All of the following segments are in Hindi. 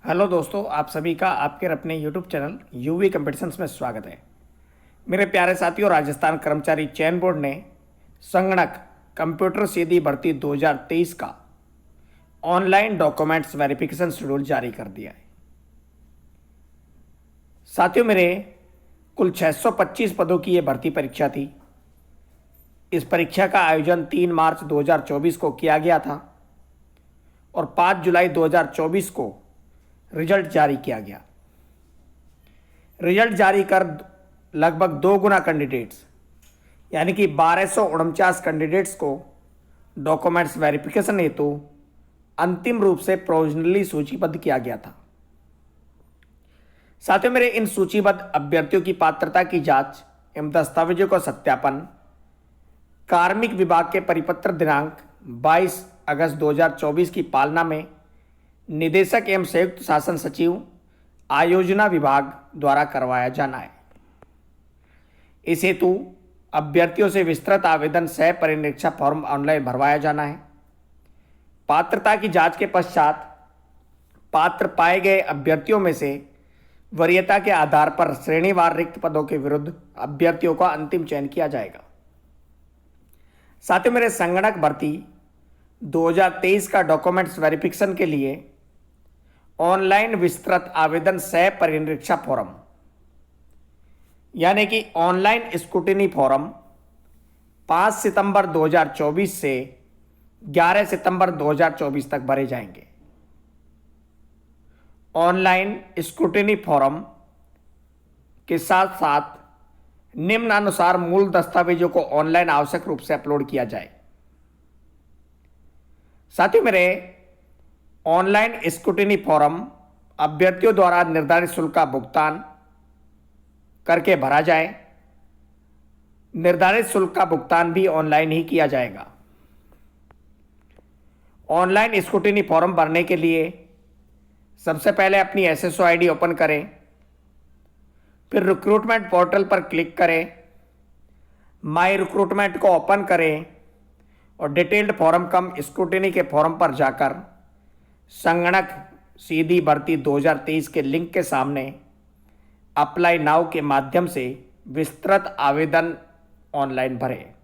हेलो दोस्तों, आप सभी का आपके अपने यूट्यूब चैनल यूवी कंपटीशंस में स्वागत है। मेरे प्यारे साथियों, राजस्थान कर्मचारी चयन बोर्ड ने संगणक कंप्यूटर सीधी भर्ती 2023 का ऑनलाइन डॉक्यूमेंट्स वेरिफिकेशन शेड्यूल जारी कर दिया है। साथियों, मेरे कुल 625 पदों की ये भर्ती परीक्षा थी। इस परीक्षा का आयोजन 3 मार्च 2024 को किया गया था और 5 जुलाई 2024 को रिजल्ट जारी किया गया। रिजल्ट जारी कर लगभग 2 गुना कैंडिडेट्स यानी कि 1249 कैंडिडेट्स को डॉक्यूमेंट्स वेरिफिकेशन हेतु अंतिम रूप से प्रोविजनली सूचीबद्ध किया गया था। साथियों, मेरे इन सूचीबद्ध अभ्यर्थियों की पात्रता की जांच एवं दस्तावेजों का सत्यापन कार्मिक विभाग के परिपत्र दिनांक 22 अगस्त 2024 की पालना में निदेशक एवं संयुक्त शासन सचिव आयोजना विभाग द्वारा करवाया जाना है। इस हेतु अभ्यर्थियों से विस्तृत आवेदन सह परिनिरीक्षा फॉर्म ऑनलाइन भरवाया जाना है। पात्रता की जांच के पश्चात पात्र पाए गए अभ्यर्थियों में से वरीयता के आधार पर श्रेणीवार रिक्त पदों के विरुद्ध अभ्यर्थियों का अंतिम चयन किया जाएगा। साथ ही मेरे संगणक भर्ती 2023 का डॉक्यूमेंट्स वेरिफिकेशन के लिए ऑनलाइन विस्तृत आवेदन सह परिनिरीक्षा फॉर्म यानी कि ऑनलाइन स्क्रूटिनी फॉर्म 5 सितंबर 2024 से 11 सितंबर 2024 तक भरे जाएंगे। ऑनलाइन स्क्रूटिनी फॉर्म के साथ साथ निम्नानुसार मूल दस्तावेजों को ऑनलाइन आवश्यक रूप से अपलोड किया जाए। साथ ही मेरे ऑनलाइन स्क्रूटिनी फॉर्म अभ्यर्थियों द्वारा निर्धारित शुल्क का भुगतान करके भरा जाए। निर्धारित शुल्क का भुगतान भी ऑनलाइन ही किया जाएगा। ऑनलाइन स्क्रूटिनी फॉर्म भरने के लिए सबसे पहले अपनी एसएसओ आईडी ओपन करें, फिर रिक्रूटमेंट पोर्टल पर क्लिक करें, माई रिक्रूटमेंट को ओपन करें और डिटेल्ड फॉर्म कम स्क्रूटिनी के फॉर्म पर जाकर संगणक सीधी भर्ती 2023 के लिंक के सामने अप्लाई नाउ के माध्यम से विस्तृत आवेदन ऑनलाइन भरें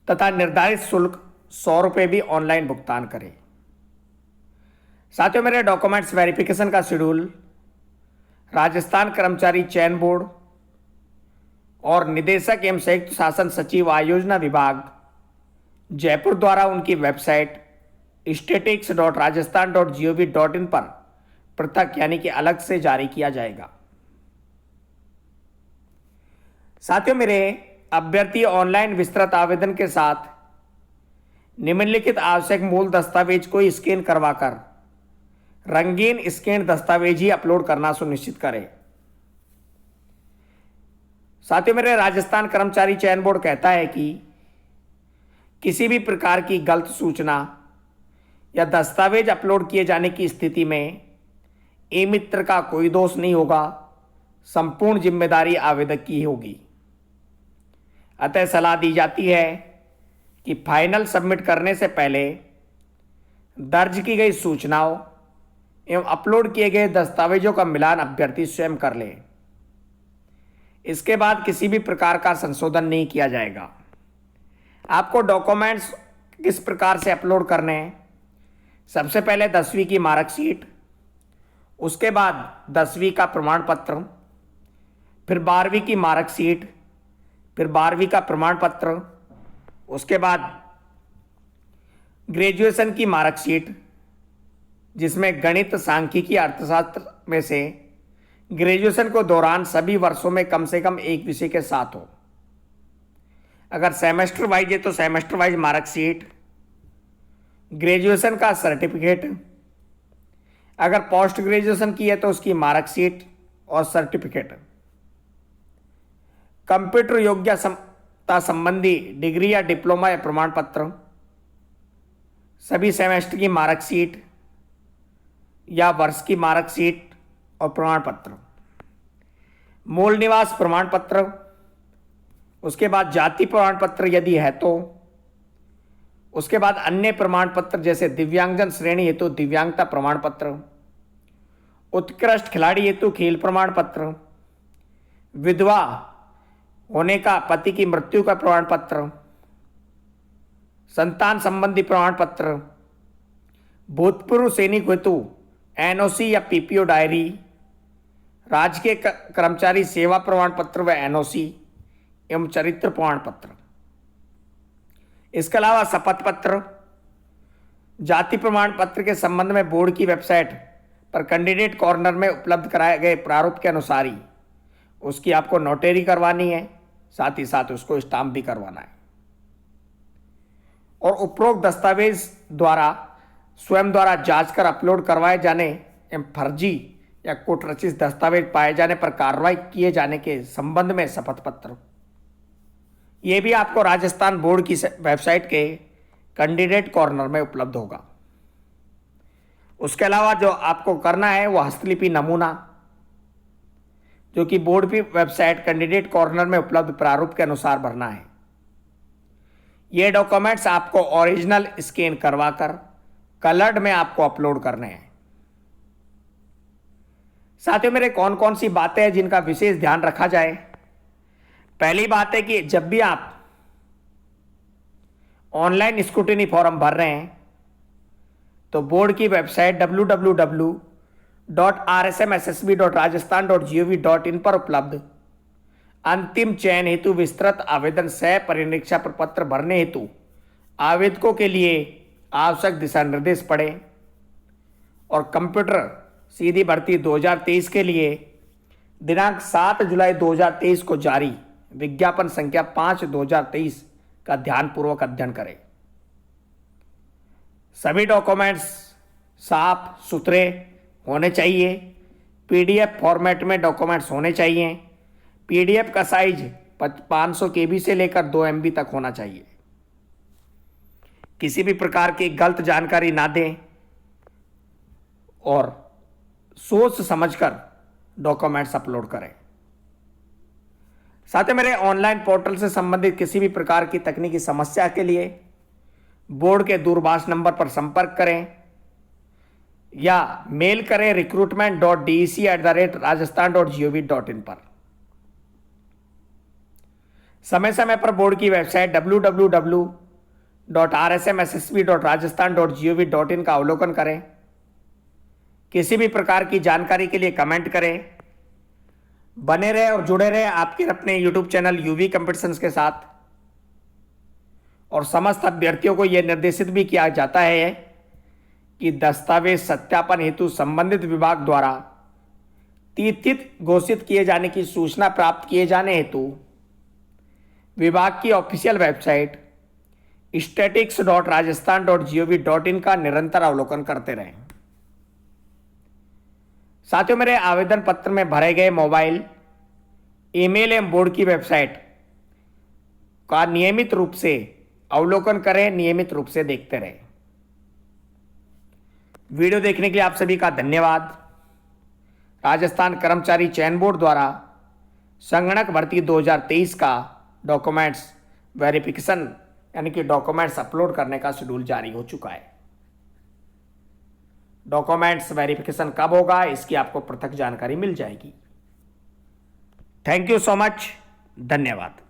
तथा निर्धारित शुल्क 100 रुपये भी ऑनलाइन भुगतान करें। साथियों, मेरे डॉक्यूमेंट्स वेरिफिकेशन का शेड्यूल राजस्थान कर्मचारी चयन बोर्ड और निदेशक एवं संयुक्त शासन सचिव आयोजना विभाग जयपुर द्वारा उनकी वेबसाइट statistics.rajasthan.gov.in पर पृथक यानी कि अलग से जारी किया जाएगा। साथियों, मेरे अभ्यर्थी ऑनलाइन विस्तृत आवेदन के साथ निम्नलिखित आवश्यक मूल दस्तावेज को स्कैन करवाकर रंगीन स्कैन दस्तावेज ही अपलोड करना सुनिश्चित करें। साथियों, मेरे राजस्थान कर्मचारी चयन बोर्ड कहता है कि किसी भी प्रकार की गलत सूचना या दस्तावेज अपलोड किए जाने की स्थिति में ई मित्र का कोई दोष नहीं होगा, संपूर्ण जिम्मेदारी आवेदक की होगी। अतः सलाह दी जाती है कि फाइनल सबमिट करने से पहले दर्ज की गई सूचनाओं एवं अपलोड किए गए दस्तावेजों का मिलान अभ्यर्थी स्वयं कर ले। इसके बाद किसी भी प्रकार का संशोधन नहीं किया जाएगा। आपको डॉक्यूमेंट्स किस प्रकार से अपलोड करने हैं? सबसे पहले 10वीं की मार्कशीट, उसके बाद 10वीं का प्रमाण पत्र, फिर 12वीं की मार्कशीट, फिर 12वीं का प्रमाण पत्र, उसके बाद ग्रेजुएशन की मार्कशीट जिसमें गणित, सांख्यिकी, अर्थशास्त्र में से ग्रेजुएशन को दौरान सभी वर्षों में कम से कम एक विषय के साथ हो। अगर सेमेस्टर वाइज है तो सेमेस्टर वाइज मार्कशीट, ग्रेजुएशन का सर्टिफिकेट, अगर पोस्ट ग्रेजुएशन की है तो उसकी मार्कशीट और सर्टिफिकेट, कंप्यूटर योग्यता संबंधी डिग्री या डिप्लोमा या प्रमाण पत्र, सभी सेमेस्टर की मार्कशीट या वर्ष की मार्कशीट और प्रमाण पत्र, मूल निवास प्रमाण पत्र, उसके बाद जाति प्रमाण पत्र यदि है तो, उसके बाद अन्य प्रमाण पत्र जैसे दिव्यांगजन श्रेणी हेतु दिव्यांगता प्रमाण पत्र, उत्कृष्ट खिलाड़ी हेतु खेल प्रमाण पत्र, विधवा होने का पति की मृत्यु का प्रमाण पत्र, संतान संबंधी प्रमाण पत्र, भूतपूर्व सैनिक हेतु एनओसी या पीपीओ डायरी, राजकीय कर्मचारी सेवा प्रमाण पत्र व एनओसी एवं चरित्र प्रमाण पत्र। इसके अलावा शपथ पत्र, जाति प्रमाण पत्र के संबंध में बोर्ड की वेबसाइट पर कैंडिडेट कॉर्नर में उपलब्ध कराए गए प्रारूप के अनुसार ही उसकी आपको नोटरी करवानी है, साथ ही साथ उसको स्टाम्प भी करवाना है। और उपरोक्त दस्तावेज द्वारा स्वयं द्वारा जांच कर अपलोड करवाए जाने एवं फर्जी या कूटरचित दस्तावेज पाए जाने पर कार्रवाई किए जाने के संबंध में शपथ पत्र, ये भी आपको राजस्थान बोर्ड की वेबसाइट के कैंडिडेट कॉर्नर में उपलब्ध होगा। उसके अलावा जो आपको करना है वो हस्तलिपि नमूना, जो कि बोर्ड की वेबसाइट कैंडिडेट कॉर्नर में उपलब्ध प्रारूप के अनुसार भरना है। ये डॉक्यूमेंट्स आपको ओरिजिनल स्कैन करवाकर कलर्ड में आपको अपलोड करने हैं। साथियों, मेरे कौन कौन सी बातें हैं जिनका विशेष ध्यान रखा जाए। पहली बात है कि जब भी आप ऑनलाइन स्क्रूटिनी फॉर्म भर रहे हैं तो बोर्ड की वेबसाइट www.rsmssb.rajasthan.gov.in पर उपलब्ध अंतिम चयन हेतु विस्तृत आवेदन सह परीक्षा प्रपत्र भरने हेतु आवेदकों के लिए आवश्यक दिशा निर्देश पढ़ें और कंप्यूटर सीधी भर्ती 2023 के लिए दिनांक 7 जुलाई 2023 को जारी विज्ञापन संख्या 5/2023 का ध्यानपूर्वक अध्ययन करें। सभी डॉक्यूमेंट्स साफ सुथरे होने चाहिए। पीडीएफ फॉर्मेट में डॉक्यूमेंट्स होने चाहिए। पीडीएफ का साइज 500 केबी से लेकर 2 MB तक होना चाहिए। किसी भी प्रकार की गलत जानकारी ना दें और सोच समझकर डॉक्यूमेंट्स अपलोड करें। साथ ही मेरे ऑनलाइन पोर्टल से संबंधित किसी भी प्रकार की तकनीकी समस्या के लिए बोर्ड के दूरभाष नंबर पर संपर्क करें या मेल करें recruitment.dec@rajasthan.gov.in पर। समय समय पर बोर्ड की वेबसाइट www.rsmssb.rajasthan.gov.in का अवलोकन करें। किसी भी प्रकार की जानकारी के लिए कमेंट करें। बने रहे और जुड़े रहे आपके अपने यूट्यूब चैनल यूवी कंपटीशंस के साथ। और समस्त अभ्यर्थियों को यह निर्देशित भी किया जाता है कि दस्तावेज सत्यापन हेतु संबंधित विभाग द्वारा तिथित घोषित किए जाने की सूचना प्राप्त किए जाने हेतु विभाग की ऑफिशियल वेबसाइट statics.rajasthan.gov.in का निरंतर अवलोकन करते रहें। साथियों, मेरे आवेदन पत्र में भरे गए मोबाइल, ईमेल एवं बोर्ड की वेबसाइट का नियमित रूप से अवलोकन करें, नियमित रूप से देखते रहें। वीडियो देखने के लिए आप सभी का धन्यवाद। राजस्थान कर्मचारी चयन बोर्ड द्वारा संगणक भर्ती 2023 का डॉक्यूमेंट्स वेरिफिकेशन यानी कि डॉक्यूमेंट्स अपलोड करने का शेड्यूल जारी हो चुका है। डॉक्यूमेंट्स वेरिफिकेशन कब होगा इसकी आपको पृथक जानकारी मिल जाएगी। Thank you so much. धन्यवाद।